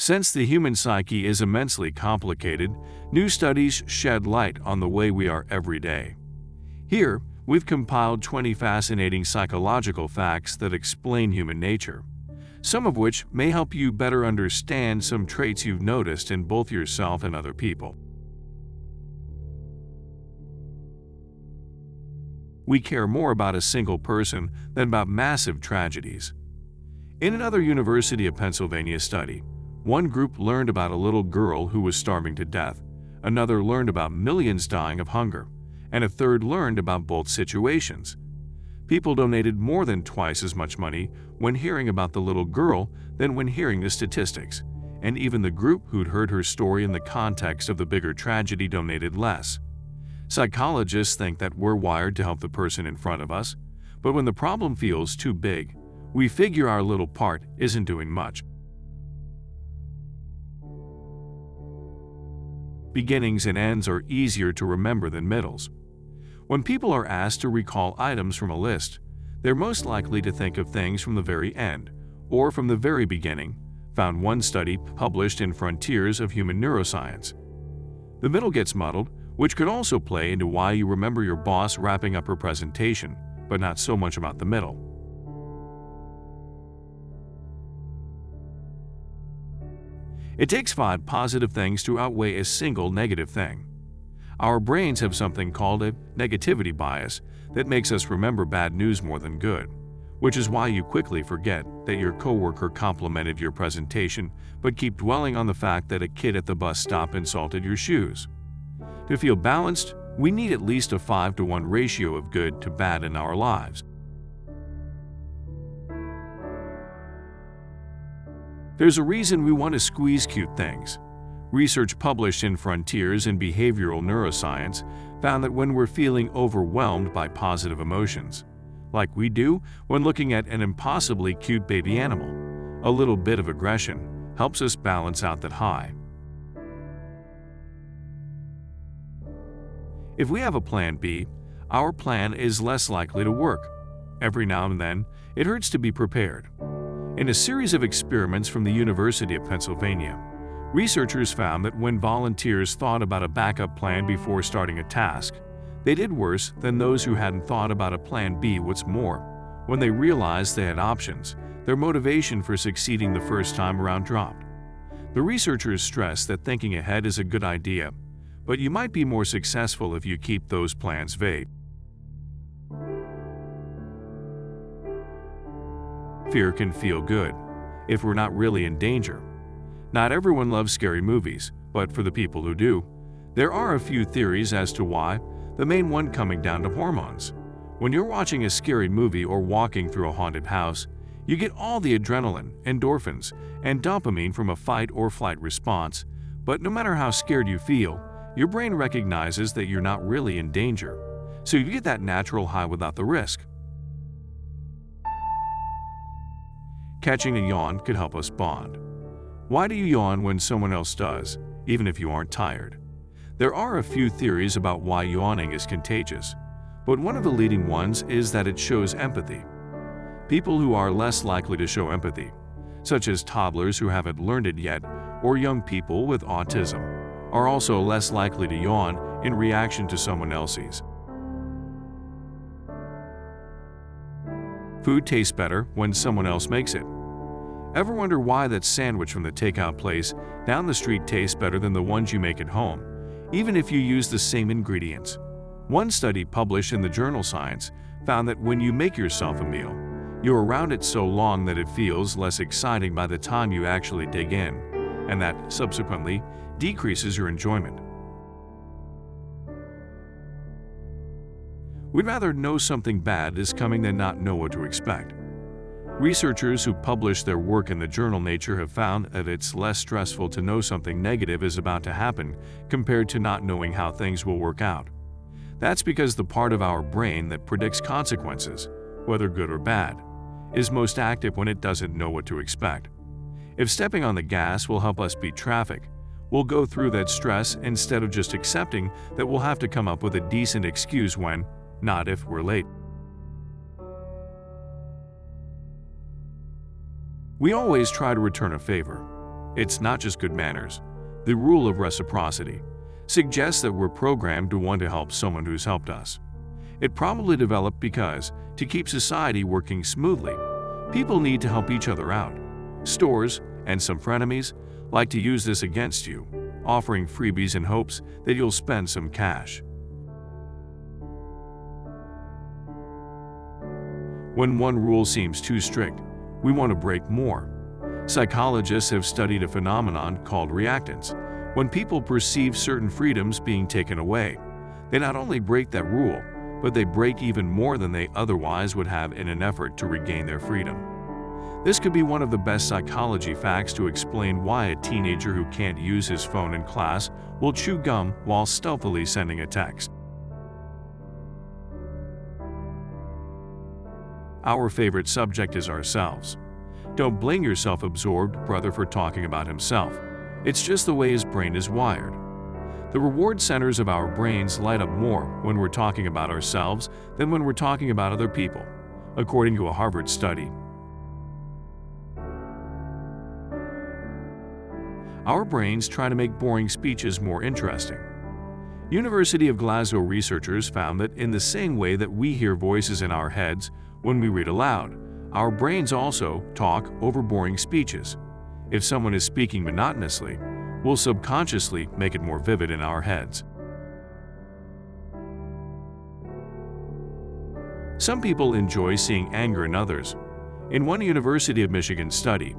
Since the human psyche is immensely complicated, new studies shed light on the way we are every day. Here, we've compiled 20 fascinating psychological facts that explain human nature, some of which may help you better understand some traits you've noticed in both yourself and other people. We care more about a single person than about massive tragedies. In another University of Pennsylvania study, one group learned about a little girl who was starving to death, another learned about millions dying of hunger, and a third learned about both situations. People donated more than twice as much money when hearing about the little girl than when hearing the statistics, and even the group who'd heard her story in the context of the bigger tragedy donated less. Psychologists think that we're wired to help the person in front of us, but when the problem feels too big, we figure our little part isn't doing much. Beginnings and ends are easier to remember than middles. When people are asked to recall items from a list, they're most likely to think of things from the very end or from the very beginning, found one study published in Frontiers of Human Neuroscience. The middle gets muddled, which could also play into why you remember your boss wrapping up her presentation, but not so much about the middle. It takes 5 positive things to outweigh a single negative thing. Our brains have something called a negativity bias that makes us remember bad news more than good, which is why you quickly forget that your coworker complimented your presentation but keep dwelling on the fact that a kid at the bus stop insulted your shoes. To feel balanced, we need at least a 5-to-1 ratio of good to bad in our lives. There's a reason we want to squeeze cute things. Research published in Frontiers in Behavioral Neuroscience found that when we're feeling overwhelmed by positive emotions, like we do when looking at an impossibly cute baby animal, a little bit of aggression helps us balance out that high. If we have a plan B, our plan is less likely to work. Every now and then, it hurts to be prepared. In a series of experiments from the University of Pennsylvania, researchers found that when volunteers thought about a backup plan before starting a task, they did worse than those who hadn't thought about a plan B. What's more, when they realized they had options, their motivation for succeeding the first time around dropped. The researchers stressed that thinking ahead is a good idea, but you might be more successful if you keep those plans vague. Fear can feel good if we're not really in danger. Not everyone loves scary movies, but for the people who do, there are a few theories as to why, the main one coming down to hormones. When you're watching a scary movie or walking through a haunted house, you get all the adrenaline, endorphins, and dopamine from a fight or flight response, but no matter how scared you feel, your brain recognizes that you're not really in danger, so you get that natural high without the risk. Catching a yawn could help us bond. Why do you yawn when someone else does, even if you aren't tired? There are a few theories about why yawning is contagious, but one of the leading ones is that it shows empathy. People who are less likely to show empathy, such as toddlers who haven't learned it yet or young people with autism, are also less likely to yawn in reaction to someone else's. Food tastes better when someone else makes it. Ever wonder why that sandwich from the takeout place down the street tastes better than the ones you make at home, even if you use the same ingredients? One study published in the journal Science found that when you make yourself a meal, you're around it so long that it feels less exciting by the time you actually dig in, and that, subsequently, decreases your enjoyment. We'd rather know something bad is coming than not know what to expect. Researchers who published their work in the journal Nature have found that it's less stressful to know something negative is about to happen compared to not knowing how things will work out. That's because the part of our brain that predicts consequences, whether good or bad, is most active when it doesn't know what to expect. If stepping on the gas will help us beat traffic, we'll go through that stress instead of just accepting that we'll have to come up with a decent excuse when, not if, we're late. We always try to return a favor. It's not just good manners. The rule of reciprocity suggests that we're programmed to want to help someone who's helped us. It probably developed because, to keep society working smoothly, people need to help each other out. Stores, and some frenemies, like to use this against you, offering freebies in hopes that you'll spend some cash. When one rule seems too strict, we want to break more. Psychologists have studied a phenomenon called reactance. When people perceive certain freedoms being taken away, they not only break that rule, but they break even more than they otherwise would have in an effort to regain their freedom. This could be one of the best psychology facts to explain why a teenager who can't use his phone in class will chew gum while stealthily sending a text. Our favorite subject is ourselves. Don't blame your self-absorbed brother for talking about himself. It's just the way his brain is wired. The reward centers of our brains light up more when we're talking about ourselves than when we're talking about other people, according to a Harvard study. Our brains try to make boring speeches more interesting. University of Glasgow researchers found that in the same way that we hear voices in our heads when we read aloud, our brains also talk over boring speeches. If someone is speaking monotonously, we'll subconsciously make it more vivid in our heads. Some people enjoy seeing anger in others. In one University of Michigan study,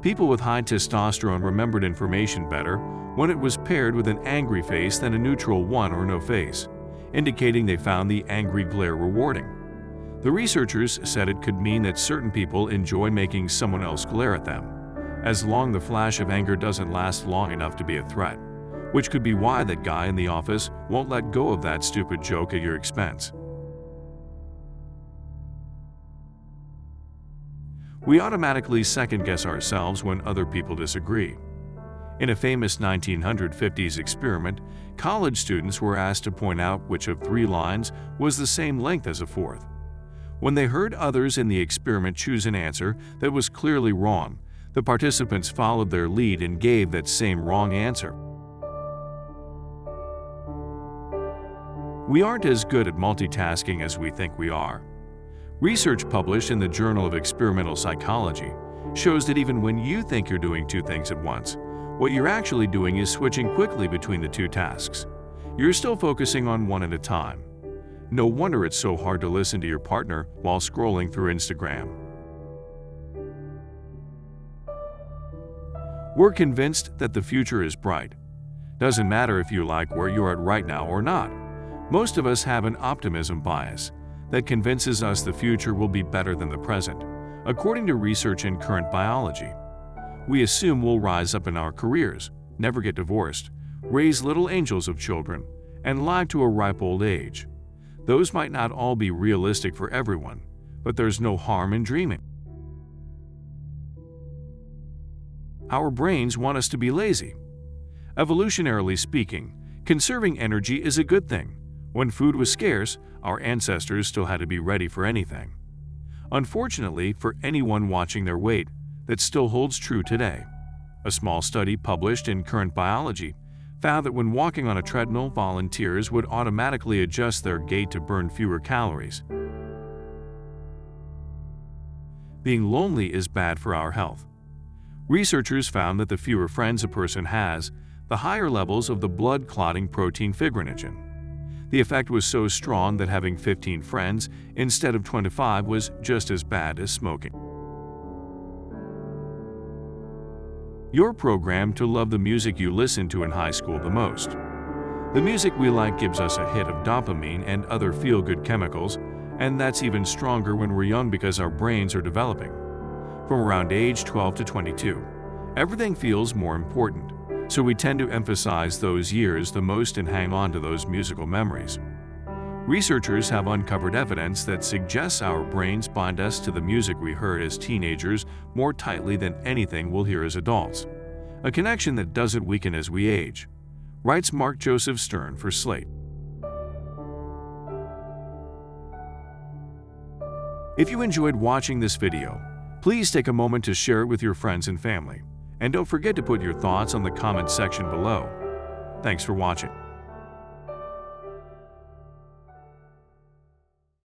people with high testosterone remembered information better when it was paired with an angry face than a neutral one or no face, indicating they found the angry glare rewarding. The researchers said it could mean that certain people enjoy making someone else glare at them, as long as the flash of anger doesn't last long enough to be a threat, which could be why that guy in the office won't let go of that stupid joke at your expense. We automatically second-guess ourselves when other people disagree. In a famous 1950s experiment, college students were asked to point out which of 3 lines was the same length as a fourth. When they heard others in the experiment choose an answer that was clearly wrong, the participants followed their lead and gave that same wrong answer. We aren't as good at multitasking as we think we are. Research published in the Journal of Experimental Psychology shows that even when you think you're doing 2 things at once, what you're actually doing is switching quickly between the 2 tasks. You're still focusing on one at a time. No wonder it's so hard to listen to your partner while scrolling through Instagram. We're convinced that the future is bright. Doesn't matter if you like where you're at right now or not. Most of us have an optimism bias that convinces us the future will be better than the present, according to research in current biology. We assume we'll rise up in our careers, never get divorced, raise little angels of children, and live to a ripe old age. Those might not all be realistic for everyone, but there's no harm in dreaming. Our brains want us to be lazy. Evolutionarily speaking, conserving energy is a good thing. When food was scarce, our ancestors still had to be ready for anything. Unfortunately, for anyone watching their weight, that still holds true today. A small study published in Current Biology found that when walking on a treadmill, volunteers would automatically adjust their gait to burn fewer calories. Being lonely is bad for our health. Researchers found that the fewer friends a person has, the higher levels of the blood-clotting protein fibrinogen. The effect was so strong that having 15 friends instead of 25 was just as bad as smoking. You're programmed to love the music you listened to in high school the most. The music we like gives us a hit of dopamine and other feel-good chemicals, and that's even stronger when we're young because our brains are developing. From around age 12 to 22, everything feels more important, so we tend to emphasize those years the most and hang on to those musical memories. Researchers have uncovered evidence that suggests our brains bind us to the music we heard as teenagers more tightly than anything we'll hear as adults, a connection that doesn't weaken as we age, writes Mark Joseph Stern for Slate. If you enjoyed watching this video, please take a moment to share it with your friends and family. And don't forget to put your thoughts on the comment section below. Thanks for watching.